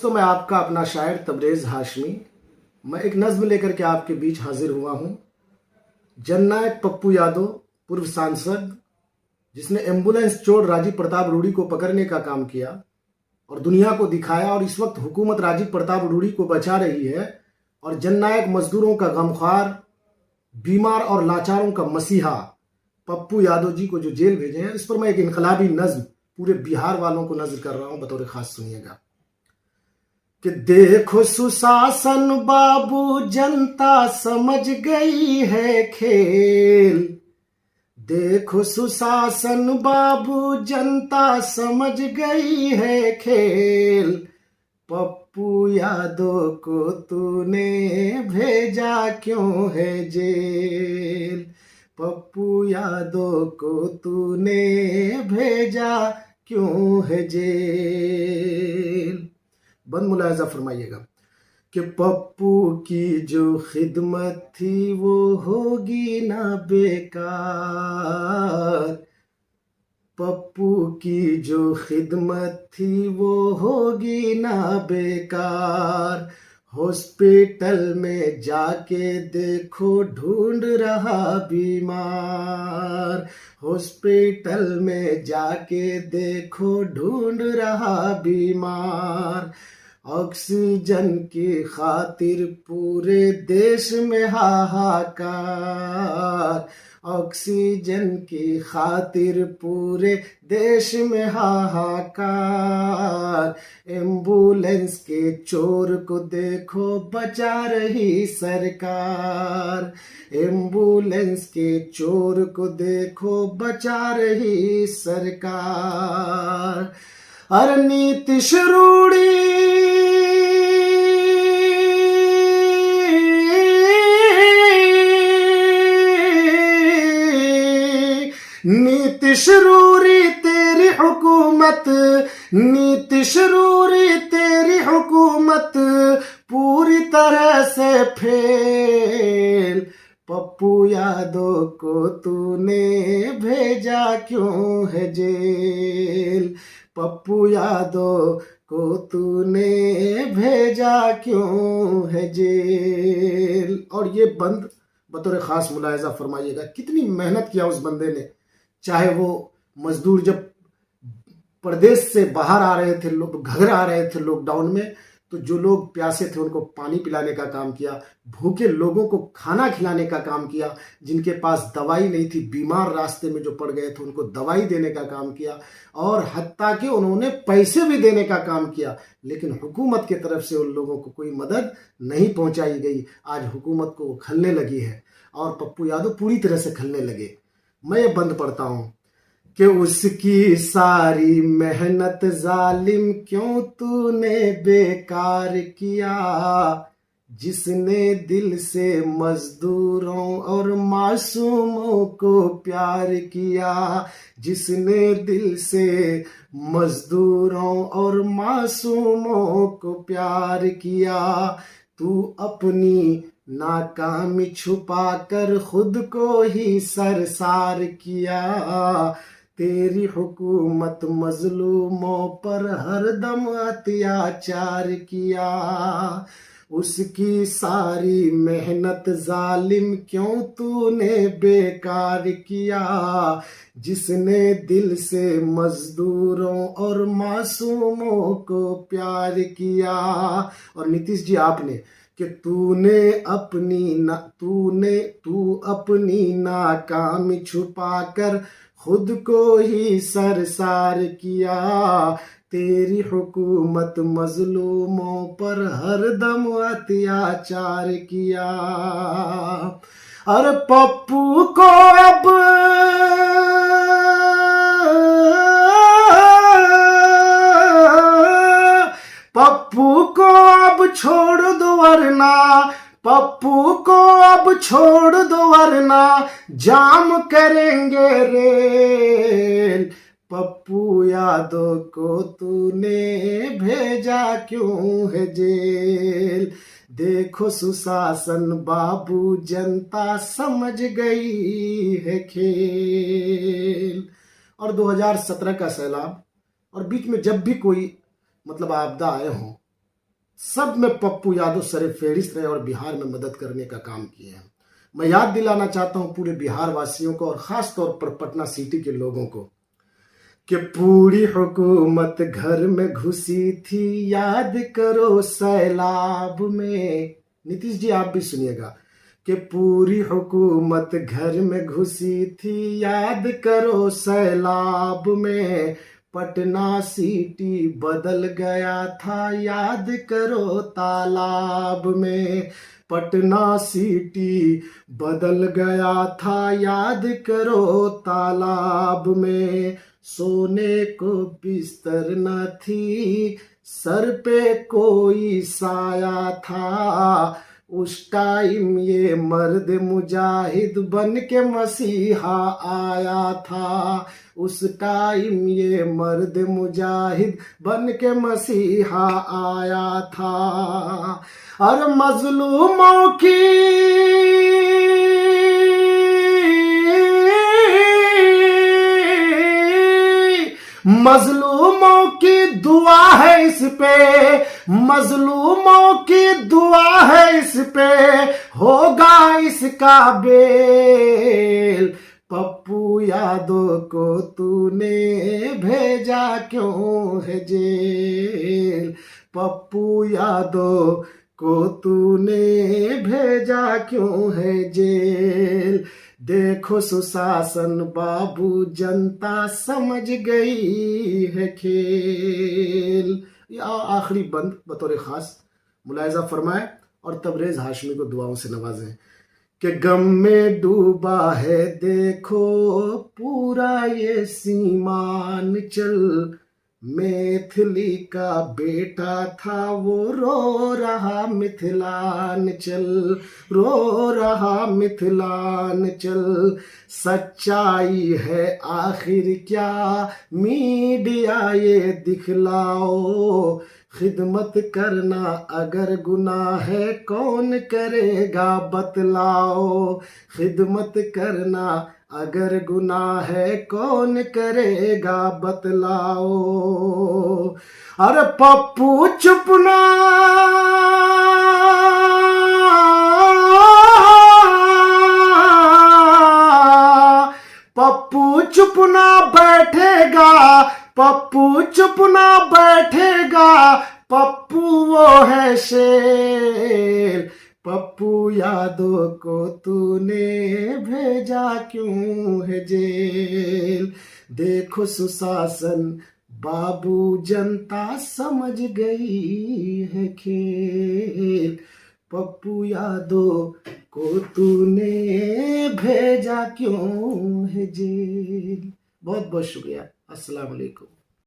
तो मैं आपका अपना शायर तबरेज़ हाशमी। मैं एक नज़्म लेकर के आपके बीच हाजिर हुआ हूँ। जननायक पप्पू यादव, पूर्व सांसद, जिसने एम्बुलेंस चोर राजीव प्रताप रूड़ी को पकड़ने का काम किया और दुनिया को दिखाया, और इस वक्त हुकूमत राजीव प्रताप रूड़ी को बचा रही है। और जननायक मजदूरों का गमख्वार, बीमार और लाचारों का मसीहा पप्पू यादव जी को जो जेल भेजे हैं, इस पर मैं एक इनकलाबी नज़्म पूरे बिहार वालों को नज़र कर रहा हूँ, बतौर खास सुनिएगा। कि देखो सुशासन बाबू, जनता समझ गई है खेल। देखो सुशासन बाबू, जनता समझ गई है खेल। पप्पू यादव को तूने भेजा क्यों है जेल। पप्पू यादव को तूने भेजा क्यों है जेल। बंद मुलायजा फरमाइएगा कि पप्पू की जो खिदमत थी वो होगी ना बेकार। पप्पू की जो खिदमत थी वो होगी ना बेकार। हॉस्पिटल में जाके देखो ढूंढ रहा बीमार। हॉस्पिटल में जाके देखो ढूंढ रहा बीमार। ऑक्सीजन की खातिर पूरे देश में हाहाकार। ऑक्सीजन की खातिर पूरे देश में हाहाकार। एम्बुलेंस के चोर को देखो बचा रही सरकार। एम्बुलेंस के चोर को देखो बचा रही सरकार। और नीतीश रूड़ी, नीतीश रूड़ी तेरी हुकूमत, नीतीश रूड़ी तेरी हुकूमत पूरी तरह से फेल। पप्पू यादव को तूने भेजा क्यों है जेल। पप्पू यादव को तूने भेजा क्यों है जेल। और ये बंद बतौर खास मुलायजा फरमाइएगा, कितनी मेहनत किया उस बंदे ने। चाहे वो मजदूर जब प्रदेश से बाहर आ रहे थे, लोग घर आ रहे थे लॉकडाउन में, तो जो लोग प्यासे थे उनको पानी पिलाने का काम किया, भूखे लोगों को खाना खिलाने का काम किया, जिनके पास दवाई नहीं थी, बीमार रास्ते में जो पड़ गए थे उनको दवाई देने का काम किया, और हत्ता कि उन्होंने पैसे भी देने का काम किया। लेकिन हुकूमत की तरफ से उन लोगों को कोई मदद नहीं पहुंचाई गई। आज हुकूमत को खलने लगी है और पप्पू यादव पूरी तरह से खलने लगे। मैं ये बंद पढ़ता हूं कि उसकी सारी मेहनत जालिम क्यों तूने बेकार किया। जिसने दिल से मजदूरों और मासूमों को प्यार किया। जिसने दिल से मजदूरों और मासूमों को प्यार किया। तू अपनी नाकामी छुपा कर खुद को ही सरसार किया। तेरी हुकूमत मजलूमों पर हरदम अत्याचार किया। उसकी सारी मेहनत जालिम क्यों तूने बेकार किया। जिसने दिल से मजदूरों और मासूमों को प्यार किया। और नीतीश जी आपने कि तू अपनी नाकामी छुपाकर खुद को ही सरसार किया। तेरी हुकूमत मजलूमों पर हरदम अत्याचार किया। और पप्पू को अब छोड़ दो वरना, पप्पू को अब छोड़ दो वरना जाम करेंगे रेल। पप्पू यादव को तूने भेजा क्यों है जेल। देखो सुशासन बाबू, जनता समझ गई है खेल। और 2017 का सैलाब और बीच में जब भी कोई आपदा आए हों, सब में पप्पू यादव सरफेहरिस्त रहे और बिहार में मदद करने का काम किए हैं। मैं याद दिलाना चाहता हूं पूरे बिहार वासियों को और खास तौर पर पटना सिटी के लोगों को कि पूरी हुकूमत घर में घुसी थी, याद करो सैलाब में। नीतीश जी आप भी सुनिएगा कि पूरी हुकूमत घर में घुसी थी, याद करो सैलाब में। पटना सिटी बदल गया था, याद करो तालाब में। पटना सिटी बदल गया था, याद करो तालाब में। सोने को बिस्तर न थी, सर पे कोई साया था। उस टाइम ये मर्द मुजाहिद बन के मसीहा आया था। उस टाइम ये मर्द मुजाहिद बन के मसीहा आया था। और मजलूमों की मजलूमों की दुआ है इस पे, मजलूमों की दुआ है इस पे, होगा इसका बेल। पप्पू यादव को तूने भेजा क्यों है जेल। पप्पू यादव को तूने भेजा क्यों है जेल। देखो सुशासन बाबू जनता समझ गई है खेल। या आखिरी बंद बतौर खास मुलायजा फरमाए और तबरेज हाशमी को दुआओं से नवाजें कि गम में डूबा है देखो पूरा ये सीमांचल। मैथिली का बेटा था वो रो रहा मिथिलांचल, रो रहा मिथिलांचल। सच्चाई है आखिर क्या मीडिया ये दिखलाओ। खिदमत करना अगर गुनाह है कौन करेगा बतलाओ। खिदमत करना अगर गुनाह है कौन करेगा बतलाओ। अरे पप्पू चुप ना, पप्पू चुप ना बैठेगा, पप्पू चुप ना बैठेगा। पप्पू वो है शेर। पप्पू यादव को तूने भेजा क्यों है जेल। देखो सुशासन बाबू जनता समझ गई है खेल। पप्पू यादव को तूने भेजा क्यों है जेल। बहुत बहुत शुक्रिया। अस्सलाम वालेकुम।